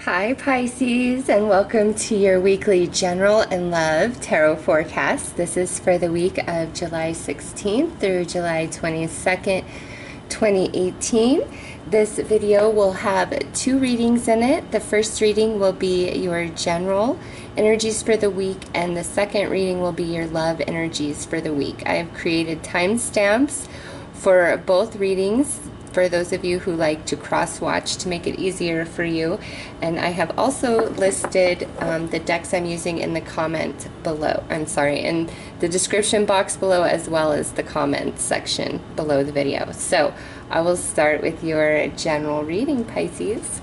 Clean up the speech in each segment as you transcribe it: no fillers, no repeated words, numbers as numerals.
Hi Pisces, and welcome to your weekly general and love tarot forecast. This is for the week of July 16th through July 22nd, 2018. This video will have two readings in it. The first reading will be your general energies for the week, and the second reading will be your love energies for the week. I have created timestamps for both readings for those of you who like to cross-watch to make it easier for you. And I have also listed the decks I'm using in the comment below. In the description box below, as well as the comments section below the video. So I will start with your general reading, Pisces.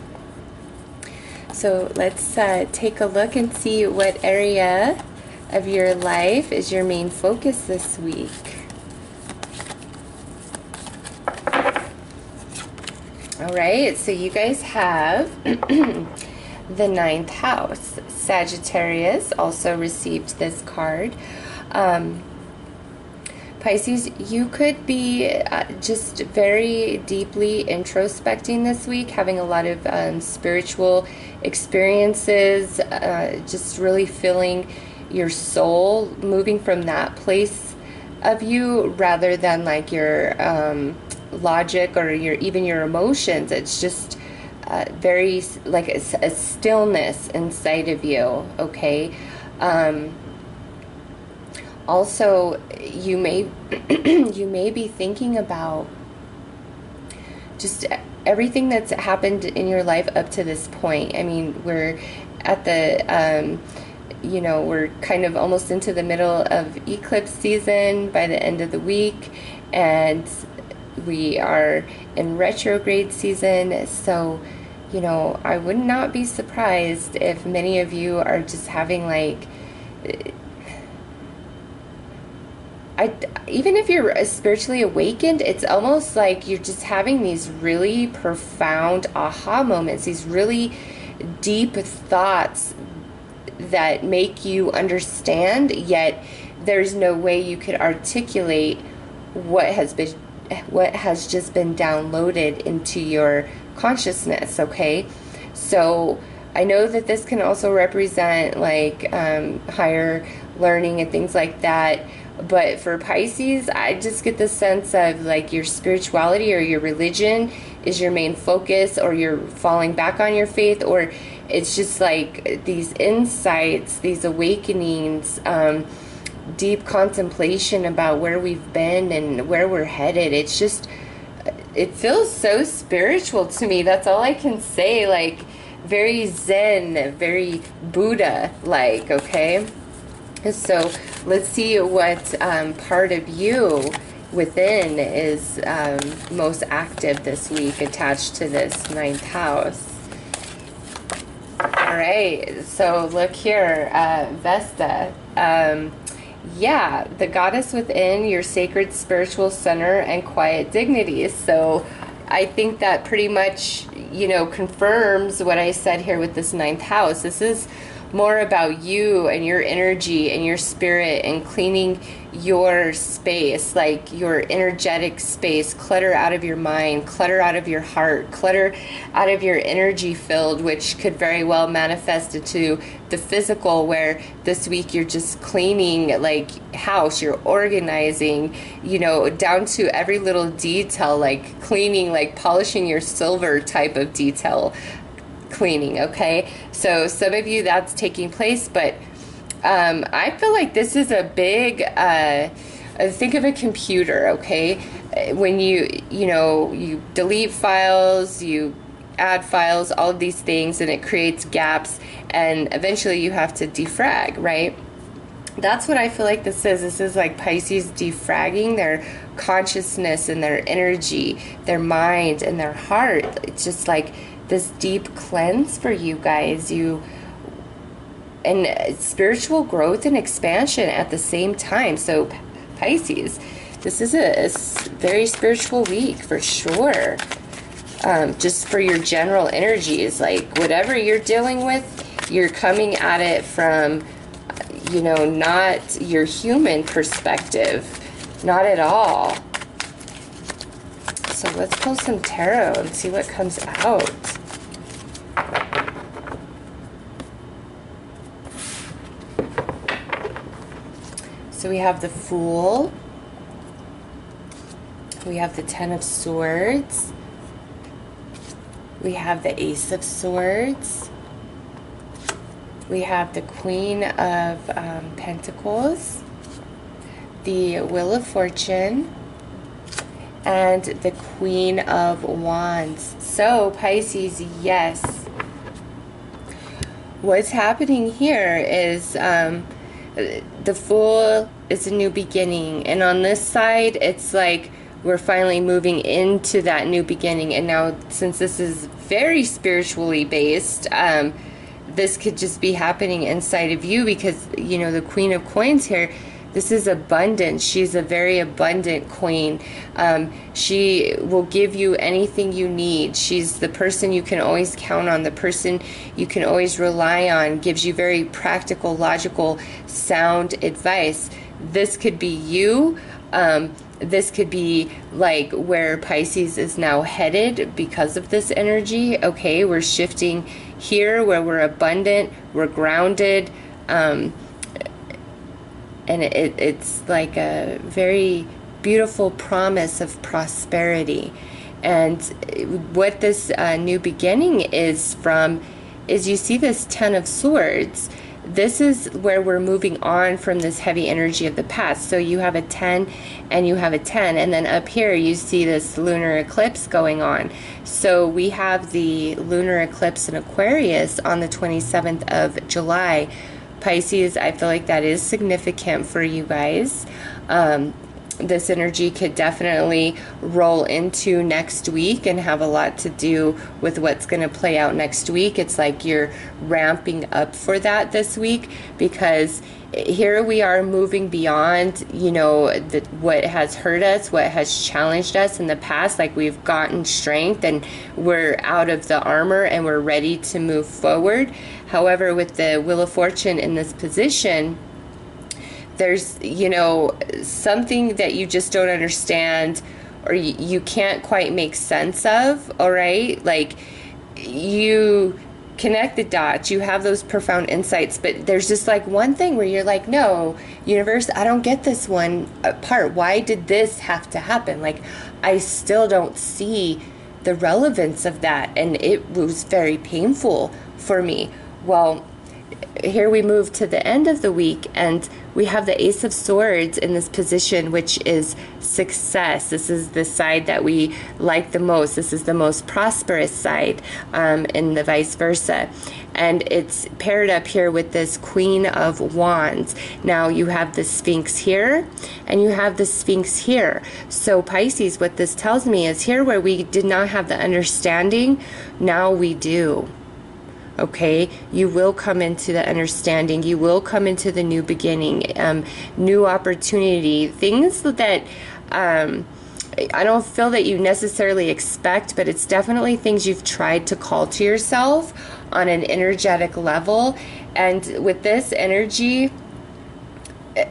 So let's take a look and see what area of your life is your main focus this week. Alright, so you guys have the ninth house. Sagittarius also received this card. Pisces, you could be just very deeply introspecting this week, having a lot of spiritual experiences, just really feeling your soul moving from that place of you rather than like your logic or even your emotions. It's just very like a stillness inside of you. Okay. Also, you may be thinking about just everything that's happened in your life up to this point. I mean, we're at the we're kind of almost into the middle of eclipse season by the end of the week, and we are in retrograde season. So, I would not be surprised if many of you are just having like, even if you're spiritually awakened, it's almost like you're just having these really profound aha moments, these really deep thoughts that make you understand, yet there's no way you could articulate what has just been downloaded into your consciousness. Okay, so I know that this can also represent like higher learning and things like that, but for Pisces, I just get the sense of like your spirituality or your religion is your main focus, or you're falling back on your faith, or it's just like these insights, these awakenings, deep contemplation about where we've been and where we're headed. It's just, it feels so spiritual to me. That's all I can say. Like very Zen, very Buddha-like. Okay, so let's see what part of you within is most active this week attached to this ninth house. All right, so look here, Vesta. Yeah, the goddess within, your sacred spiritual center and quiet dignity. So I think that pretty much, confirms what I said here with this ninth house. This is more about you and your energy and your spirit and cleaning your space, like your energetic space, clutter out of your mind, clutter out of your heart, clutter out of your energy field, which could very well manifest into the physical, where this week you're just cleaning like house, you're organizing, down to every little detail, like cleaning, like polishing your silver type of detail cleaning. Okay, so some of you that's taking place, but I feel like this is a big think of a computer. Okay, when you delete files, you add files, all of these things, and it creates gaps, and eventually you have to defrag, right? That's what I feel like this is. This is like Pisces defragging their consciousness and their energy, their mind and their heart. It's just like this deep cleanse for you guys, and spiritual growth and expansion at the same time. So Pisces, this is a very spiritual week for sure. Just for your general energies, like whatever you're dealing with, you're coming at it from, not your human perspective, not at all. So let's pull some tarot and see what comes out. So we have the Fool. We have the Ten of Swords. We have the Ace of Swords. We have the Queen of Pentacles, the Wheel of Fortune, and the Queen of Wands. So, Pisces, yes. What's happening here is the Fool is a new beginning. And on this side, it's like we're finally moving into that new beginning. And now, since this is very spiritually based, this could just be happening inside of you because, you know, the Queen of Coins here, this is abundance. She's a very abundant queen. She will give you anything you need. She's the person you can always count on, the person you can always rely on, gives you very practical, logical, sound advice. This could be you. This could be like where Pisces is now headed because of this energy. Okay, we're shifting here where we're abundant, we're grounded, and it's like a very beautiful promise of prosperity. And what this new beginning is from is, you see this Ten of Swords. This is where we're moving on from this heavy energy of the past. So you have a 10 and you have a 10. And then up here you see this lunar eclipse going on. So we have the lunar eclipse in Aquarius on the 27th of July. Pisces, I feel like that is significant for you guys. This energy could definitely roll into next week and have a lot to do with what's going to play out next week. It's like you're ramping up for that this week, because here we are moving beyond, you know, what has hurt us, what has challenged us in the past. Like, we've gotten strength and we're out of the armor and we're ready to move forward. However, with the Wheel of Fortune in this position, there's, you know, something that you just don't understand, or you can't quite make sense of, all right? Like, you connect the dots, you have those profound insights, but there's just like one thing where you're like, no, universe, I don't get this one part. Why did this have to happen? Like, I still don't see the relevance of that, and it was very painful for me. Well, here we move to the end of the week, and we have the Ace of Swords in this position, which is success. This is the side that we like the most. This is the most prosperous side, in the vice versa. And it's paired up here with this Queen of Wands. Now you have the Sphinx here, and you have the Sphinx here. So Pisces, what this tells me is, here where we did not have the understanding, now we do. Okay, you will come into the understanding, you will come into the new beginning, new opportunity, things that I don't feel that you necessarily expect, but it's definitely things you've tried to call to yourself on an energetic level. And with this energy,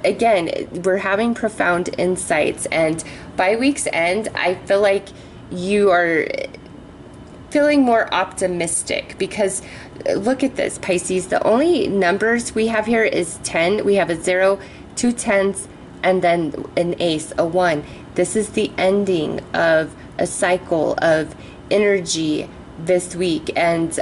again, we're having profound insights, and by week's end, I feel like you are feeling more optimistic, because look at this, Pisces, the only numbers we have here is 10. We have a 0, 2 10s, and then an ace, a 1. This is the ending of a cycle of energy this week, and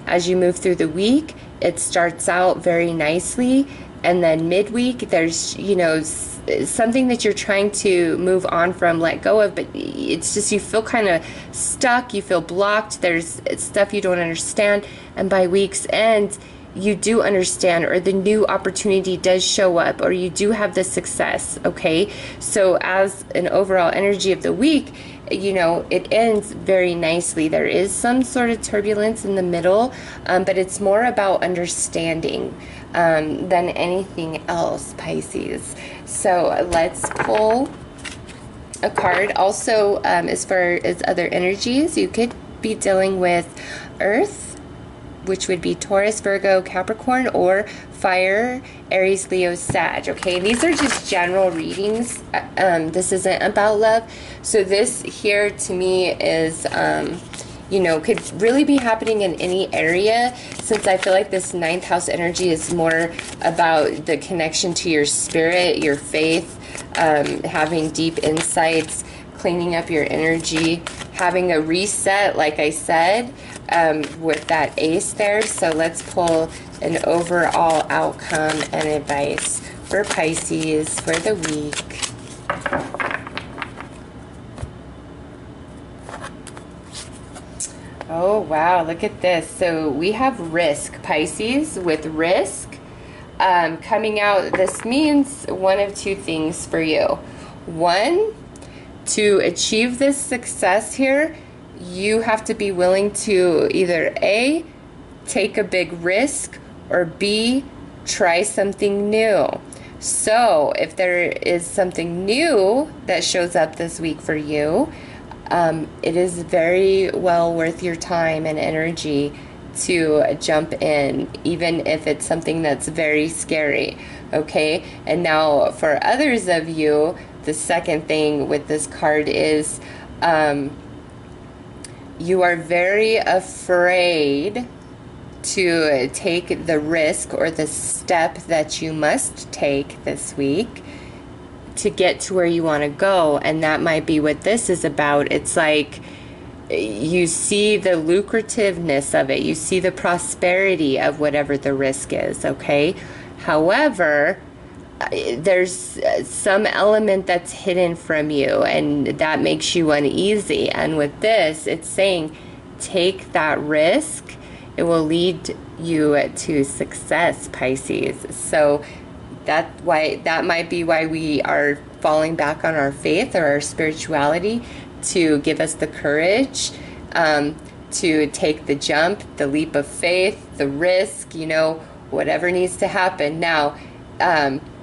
as you move through the week, it starts out very nicely, and then midweek there's, you know, something that you're trying to move on from, let go of, but it's just, you feel kind of stuck, you feel blocked, there's stuff you don't understand, and by week's end you do understand, or the new opportunity does show up, or you do have the success. Okay, so as an overall energy of the week, you know, it ends very nicely. There is some sort of turbulence in the middle, but it's more about understanding than anything else, Pisces. So let's pull a card. Also, as far as other energies, you could be dealing with Earth, which would be Taurus, Virgo, Capricorn, or Fire, Aries, Leo, Sag. Okay, these are just general readings. This isn't about love. So this here to me is, you know, could really be happening in any area, since I feel like this ninth house energy is more about the connection to your spirit, your faith, having deep insights, cleaning up your energy, having a reset, like I said, with that ace there. So let's pull an overall outcome and advice for Pisces for the week. Oh, wow, look at this. So we have risk, Pisces, with risk coming out. This means one of two things for you. One, to achieve this success here, you have to be willing to either A, take a big risk, or B, try something new. So if there is something new that shows up this week for you, it is very well worth your time and energy to jump in, even if it's something that's very scary, okay? And now for others of you, the second thing with this card is you are very afraid to take the risk or the step that you must take this week to get to where you want to go. And that might be what this is about. It's like you see the lucrativeness of it, you see the prosperity of whatever the risk is, okay? However, there's some element that's hidden from you, and that makes you uneasy. And with this, it's saying take that risk. It will lead you to success, Pisces. So that might be why we are falling back on our faith or our spirituality, to give us the courage to take the jump, the leap of faith, the risk, you know, whatever needs to happen. Now,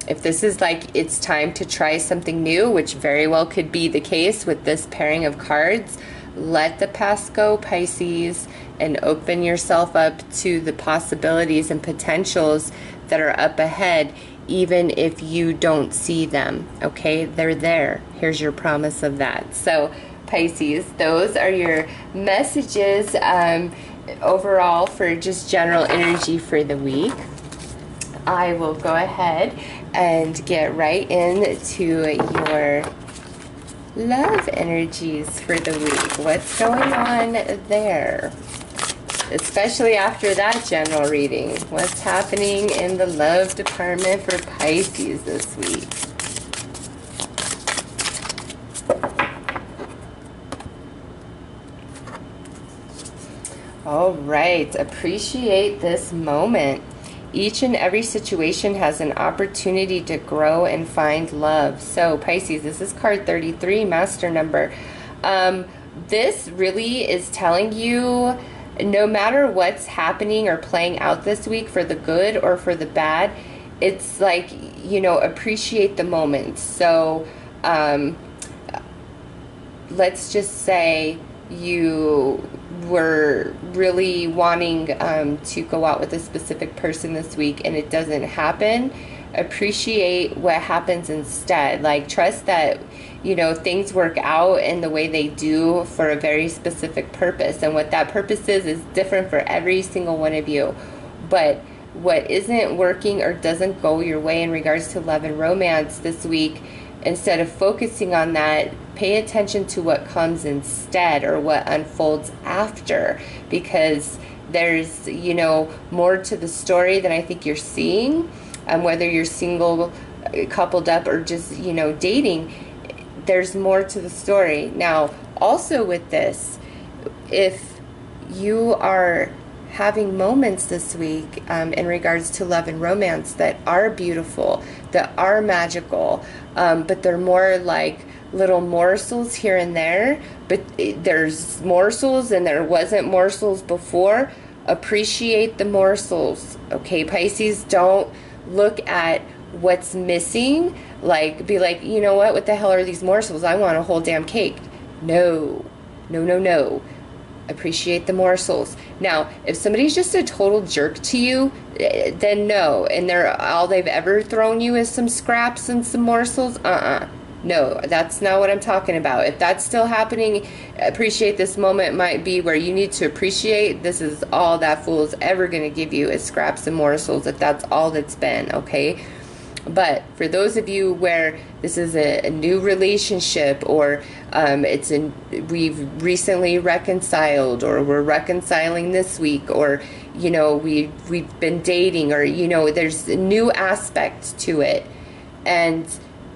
if this is like it's time to try something new, which very well could be the case with this pairing of cards, let the past go, Pisces, and open yourself up to the possibilities and potentials that are up ahead, even if you don't see them, okay? They're there. Here's your promise of that. So, Pisces, those are your messages overall for just general energy for the week. I will go ahead and get right into your love energies for the week. What's going on there? Especially after that general reading. What's happening in the love department for Pisces this week? All right, appreciate this moment. Each and every situation has an opportunity to grow and find love. So Pisces, this is card 33, master number. This really is telling you, no matter what's happening or playing out this week, for the good or for the bad, it's like, you know, appreciate the moment. So let's just say you were really wanting to go out with a specific person this week and it doesn't happen. Appreciate what happens instead. Like, trust that, you know, things work out in the way they do for a very specific purpose, and what that purpose is different for every single one of you. But what isn't working or doesn't go your way in regards to love and romance this week, instead of focusing on that, pay attention to what comes instead, or what unfolds after, because there's, you know, more to the story than I think you're seeing. Whether you're single, coupled up, or just, you know, dating, there's more to the story. Now, also with this, if you are having moments this week in regards to love and romance that are beautiful, that are magical, but they're more like little morsels here and there, but there's morsels and there wasn't morsels before, appreciate the morsels, okay, Pisces? Don't look at what's missing, like, be like, you know what the hell are these morsels? I want a whole damn cake. No. Appreciate the morsels. Now, if somebody's just a total jerk to you, then no, and all they've ever thrown you is some scraps and some morsels, No, that's not what I'm talking about. If that's still happening, appreciate this moment might be where you need to appreciate this is all that fool is ever going to give you is scraps and morsels, if that's all that's been, okay? But for those of you where this is a new relationship, or we've recently reconciled, or we're reconciling this week, or you know we've been dating, or you know there's a new aspect to it, and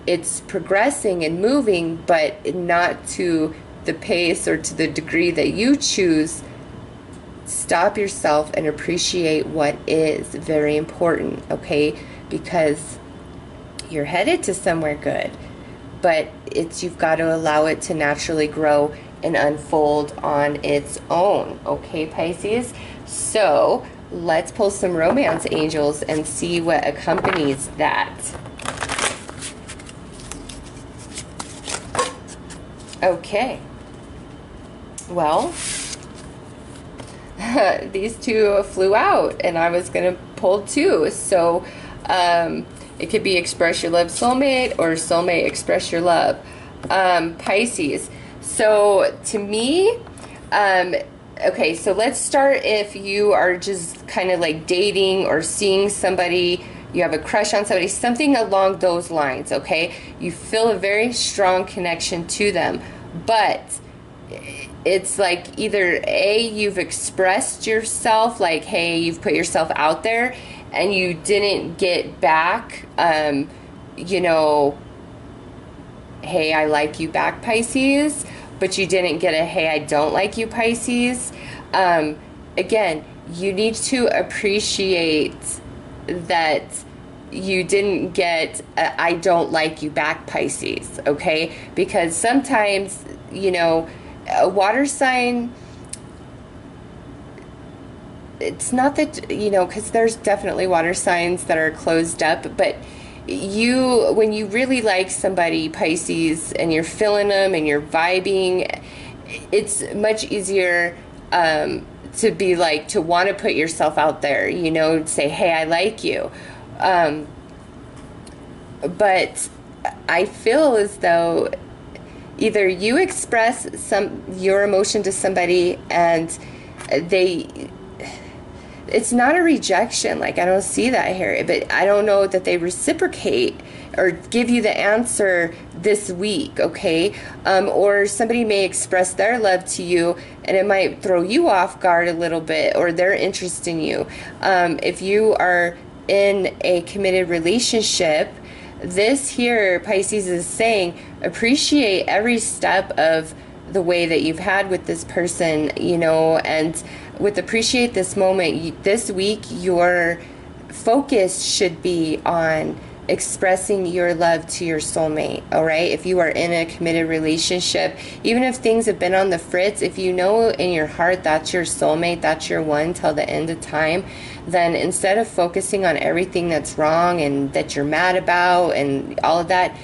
it's progressing and moving, but not to the pace or to the degree that you choose. Stop yourself and appreciate what is very important, okay? Because you're headed to somewhere good, but you've got to allow it to naturally grow and unfold on its own, okay, Pisces? So let's pull some romance angels and see what accompanies that. Okay, well, these two flew out, and I was going to pull two, so it could be express your love soulmate, or soulmate express your love. Pisces, so to me, okay, so let's start if you are just kind of like dating or seeing somebody, you have a crush on somebody, something along those lines, okay? You feel a very strong connection to them, but it's like either A, you've expressed yourself, like, hey, you've put yourself out there, and you didn't get back, you know, hey, I like you back, Pisces, but you didn't get a, hey, I don't like you, Pisces. Again, you need to appreciate that you didn't get a, I don't like you back, Pisces, okay? Because sometimes, you know, a water sign, it's not that, you know, because there's definitely water signs that are closed up, but when you really like somebody, Pisces, and you're feeling them and you're vibing, it's much easier to be like, to want to put yourself out there, you know, say, hey, I like you. But I feel as though either you express your emotion to somebody and it's not a rejection, like I don't see that here, but I don't know that they reciprocate or give you the answer this week, okay? Or somebody may express their love to you and it might throw you off guard a little bit, or their interest in you. If you are in a committed relationship, this here, Pisces, is saying appreciate every step of the way that you've had with this person, you know, and with appreciate this moment, this week, your focus should be on expressing your love to your soulmate, all right? If you are in a committed relationship, even if things have been on the fritz, if you know in your heart that's your soulmate, that's your one till the end of time, then instead of focusing on everything that's wrong and that you're mad about and all of that,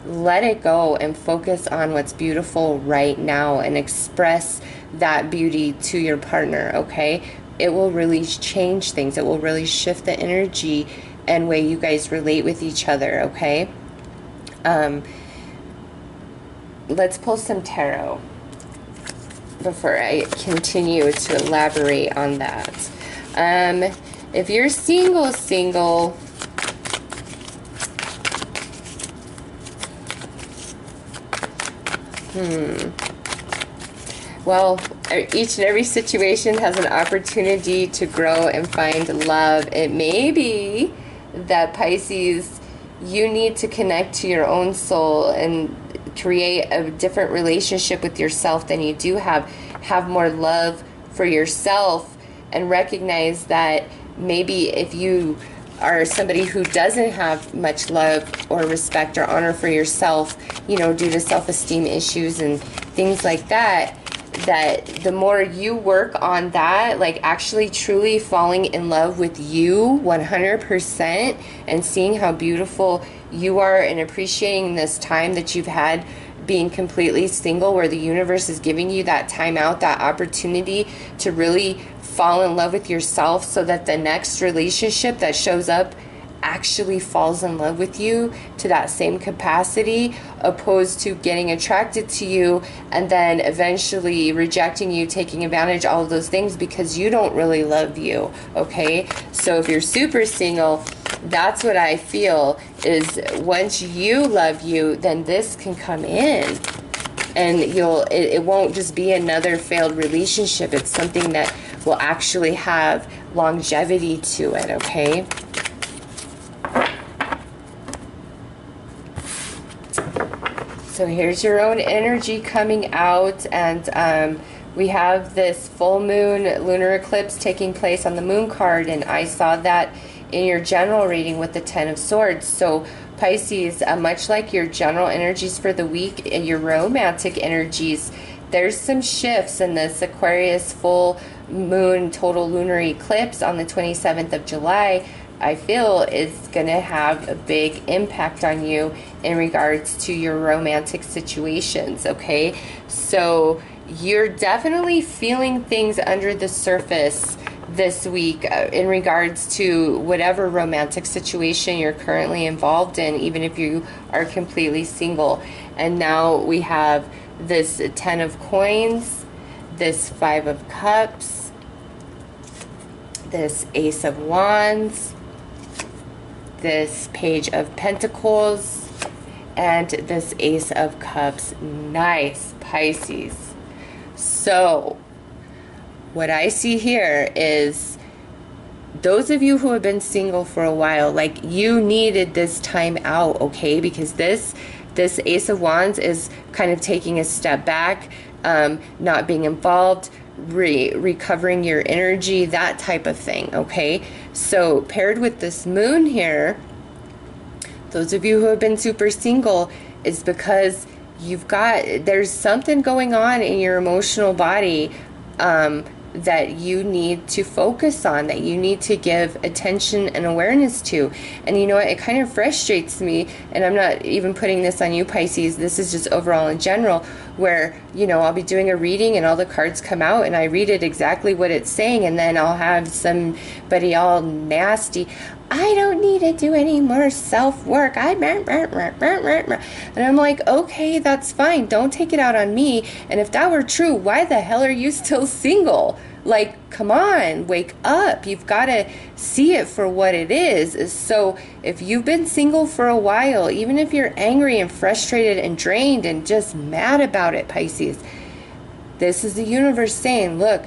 let it go and focus on what's beautiful right now and express that beauty to your partner, okay? It will really change things. It will really shift the energy and way you guys relate with each other, okay? Let's pull some tarot before I continue to elaborate on that. If you're single, well, each and every situation has an opportunity to grow and find love. It may be that, Pisces, you need to connect to your own soul and create a different relationship with yourself than you do have more love for yourself, and recognize that maybe if you are somebody who doesn't have much love or respect or honor for yourself, you know, due to self-esteem issues and things like that, that the more you work on that, like actually truly falling in love with you 100% and seeing how beautiful you are and appreciating this time that you've had being completely single, where the universe is giving you that time out, that opportunity to really fall in love with yourself, so that the next relationship that shows up actually falls in love with you to that same capacity, opposed to getting attracted to you and then eventually rejecting you, taking advantage, all of those things, because you don't really love you, okay? So if you're super single, that's what I feel is once you love you, then this can come in. And it won't just be another failed relationship. It's something that will actually have longevity to it, okay? So here's your own energy coming out, and we have this full moon lunar eclipse taking place on the moon card, and I saw that in your general reading with the 10 of Swords. So Pisces, much like your general energies for the week and your romantic energies, there's some shifts in this Aquarius full moon total lunar eclipse on the 27th of July. I feel is going to have a big impact on you in regards to your romantic situations, okay? So you're definitely feeling things under the surface this week in regards to whatever romantic situation you're currently involved in, even if you are completely single. And now we have this 10 of coins, this 5 of cups, this ace of wands, this page of pentacles, and this ace of cups. Nice, Pisces. So what I see here is those of you who have been single for a while, like, you needed this time out, okay? Because this ace of wands is kind of taking a step back, not being involved, recovering your energy, that type of thing, okay? So paired with this moon here, those of you who have been super single, is because there's something going on in your emotional body that you need to focus on, that you need to give attention and awareness to. And you know what, it kind of frustrates me, and I'm not even putting this on you, Pisces, this is just overall in general, where, you know, I'll be doing a reading and all the cards come out and I read it exactly what it's saying, and then I'll have somebody all nasty, I don't need to do any more self-work, and I'm like, okay, that's fine, don't take it out on me. And if that were true, why the hell are you still single? Like, come on, wake up. You've got to see it for what it is. So if you've been single for a while, even if you're angry and frustrated and drained and just mad about it, Pisces, this is the universe saying, look,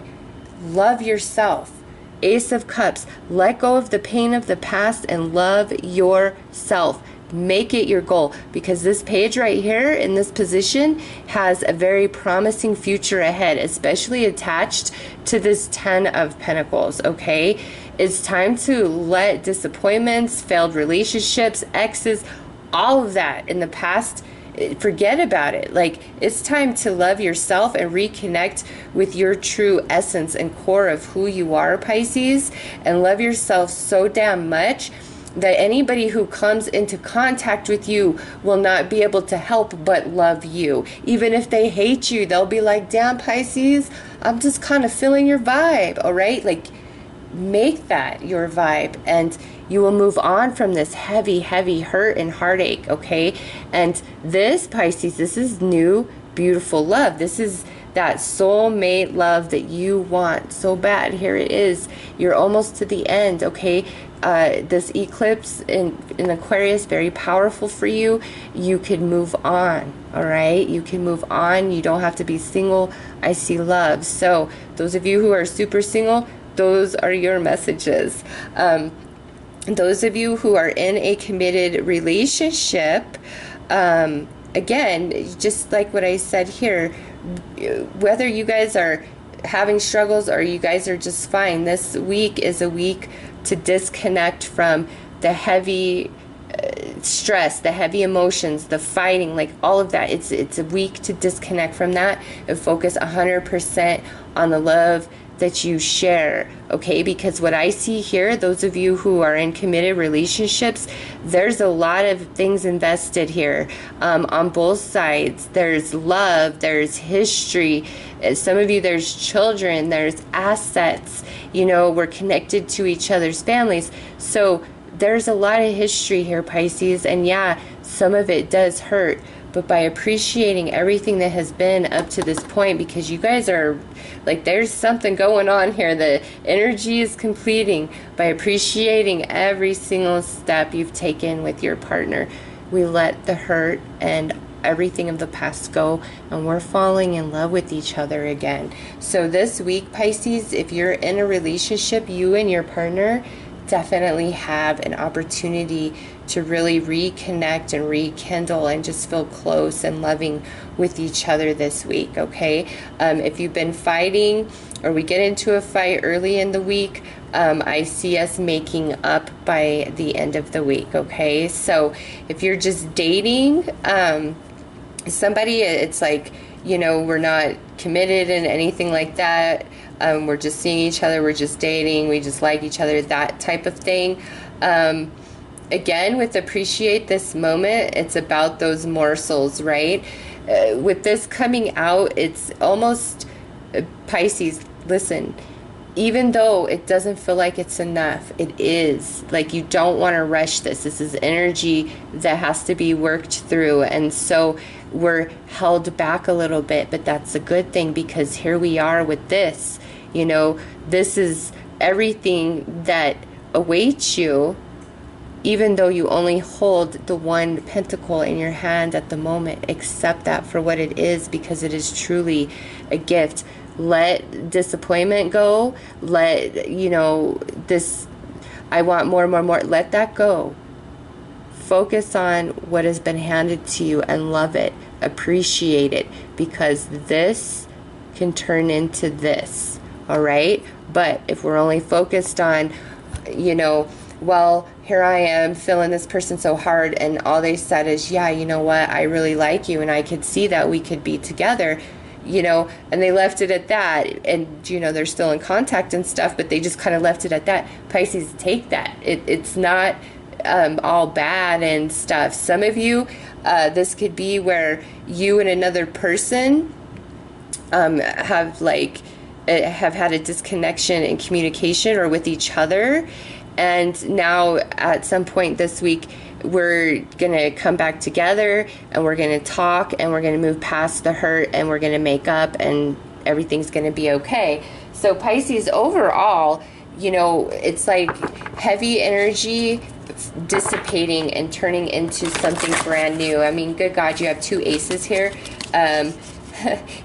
love yourself. Ace of Cups, let go of the pain of the past and love yourself. Make it your goal, because this page right here in this position has a very promising future ahead, especially attached to this 10 of Pentacles, okay? It's time to let disappointments, failed relationships, exes, all of that in the past, forget about it. Like, it's time to love yourself and reconnect with your true essence and core of who you are, Pisces, and love yourself so damn much that anybody who comes into contact with you will not be able to help but love you. Even if they hate you, they'll be like, damn, Pisces, I'm just kind of feeling your vibe, all right? Like, make that your vibe, and you will move on from this heavy, heavy hurt and heartache, okay? And this, Pisces, this is new, beautiful love. This is that soulmate love that you want so bad. Here it is. You're almost to the end, okay? This eclipse in Aquarius, very powerful for you. You can move on, all right? You can move on. You don't have to be single. I see love. So those of you who are super single, those are your messages. Those of you who are in a committed relationship, again, just like what I said here, whether you guys are having struggles or you guys are just fine, this week is a week to disconnect from the heavy stress, the heavy emotions, the fighting, like all of that. It's a week to disconnect from that and focus 100% on the love that you share, okay? Because what I see here, those of you who are in committed relationships, there's a lot of things invested here on both sides. There's love, there's history, some of you, there's children, there's assets, you know, we're connected to each other's families. So there's a lot of history here, Pisces, and yeah, some of it does hurt, but by appreciating everything that has been up to this point, because you guys are, like, there's something going on here, the energy is completing, by appreciating every single step you've taken with your partner, we let the hurt and everything of the past go, and we're falling in love with each other again. So this week, Pisces, if you're in a relationship, you and your partner definitely have an opportunity to really reconnect and rekindle and just feel close and loving with each other this week, okay? If you've been fighting, or we get into a fight early in the week, I see us making up by the end of the week, okay? So if you're just dating somebody, it's like, you know, we're not committed and anything like that. We're just seeing each other, we're just dating, we just like each other, that type of thing. Again, with appreciate this moment, it's about those morsels, right? With this coming out, it's almost, Pisces, listen, even though it doesn't feel like it's enough, it is. Like, you don't want to rush this. This is energy that has to be worked through. And so we're held back a little bit, but that's a good thing, because here we are with this. You know, this is everything that awaits you, even though you only hold the one pentacle in your hand at the moment. Accept that for what it is, because it is truly a gift. Let disappointment go. Let, you know, this, I want more, more, more. Let that go. Focus on what has been handed to you and love it. Appreciate it, because this can turn into this. All right? But if we're only focused on, you know, well, here I am feeling this person so hard, and all they said is, yeah, you know what, I really like you, and I could see that we could be together, you know, and they left it at that, and, you know, they're still in contact and stuff, but they just kind of left it at that. Pisces, take that. It's not all bad and stuff. Some of you, this could be where you and another person have had a disconnection in communication or with each other, and now at some point this week we're gonna come back together, and we're gonna talk, and we're gonna move past the hurt, and we're gonna make up, and everything's gonna be okay. So Pisces, overall, you know, it's like heavy energy dissipating and turning into something brand new. I mean, good God, you have two aces here.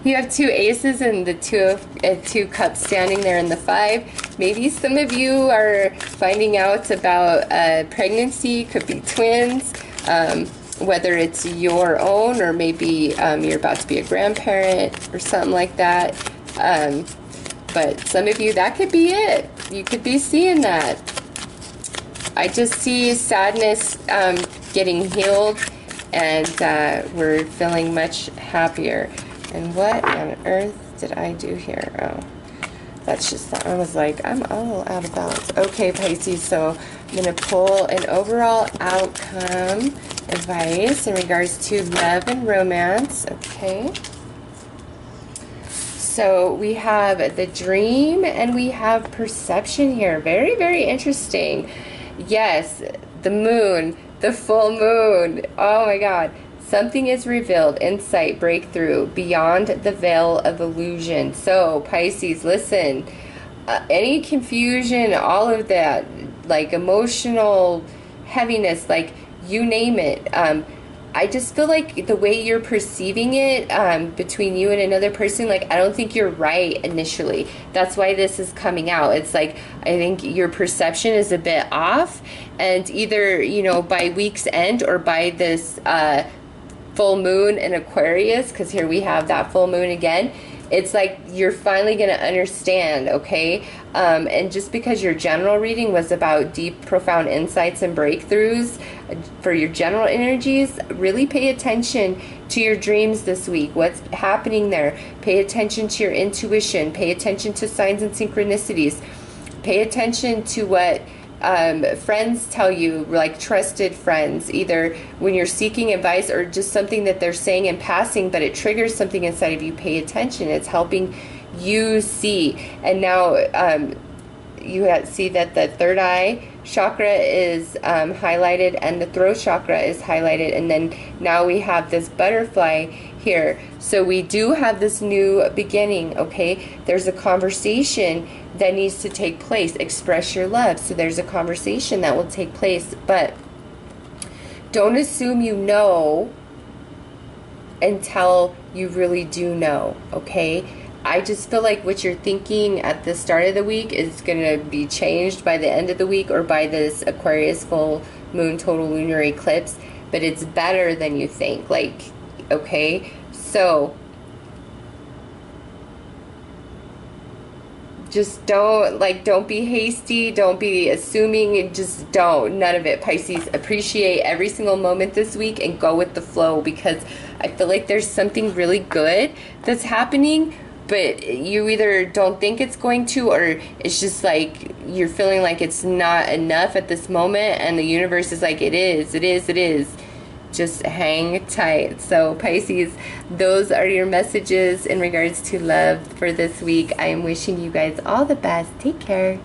You have two aces and the two cups standing there in the five. Maybe some of you are finding out about pregnancy, could be twins, whether it's your own, or maybe you're about to be a grandparent or something like that. But some of you, that could be it. You could be seeing that. I just see sadness getting healed, and we're feeling much happier. And what on earth did I do here? Oh, that's just, I was like, I'm all out of balance. Okay, Pisces, so I'm going to pull an overall outcome advice in regards to love and romance. Okay. So we have the dream and we have perception here. Very, very interesting. Yes, the moon, the full moon. Oh my God. Something is revealed, insight, breakthrough, beyond the veil of illusion. So, Pisces, listen, any confusion, all of that, like emotional heaviness, like you name it. I just feel like the way you're perceiving it between you and another person, like I don't think you're right initially. That's why this is coming out. It's like I think your perception is a bit off, and either, you know, by week's end or by this full moon in Aquarius, because here we have that full moon again, it's like you're finally going to understand, okay? And just because your general reading was about deep, profound insights and breakthroughs for your general energies, really pay attention to your dreams this week. What's happening there? Pay attention to your intuition. Pay attention to signs and synchronicities. Pay attention to what friends tell you, like trusted friends, either when you're seeking advice or just something that they're saying in passing, but it triggers something inside of you. Pay attention. It's helping you see. And now see that the third eye chakra is highlighted and the throat chakra is highlighted, and then now we have this butterfly here. So we do have this new beginning, okay? There's a conversation that needs to take place. Express your love. So there's a conversation that will take place, but don't assume you know until you really do know, okay? I just feel like what you're thinking at the start of the week is going to be changed by the end of the week or by this Aquarius full moon total lunar eclipse, but it's better than you think, like, okay? So just don't be hasty, don't be assuming, just don't, none of it. Pisces, appreciate every single moment this week and go with the flow, because I feel like there's something really good that's happening, but you either don't think it's going to, or it's just like you're feeling like it's not enough at this moment, and the universe is like, it is. Just hang tight. So Pisces, those are your messages in regards to love for this week. I am wishing you guys all the best. Take care.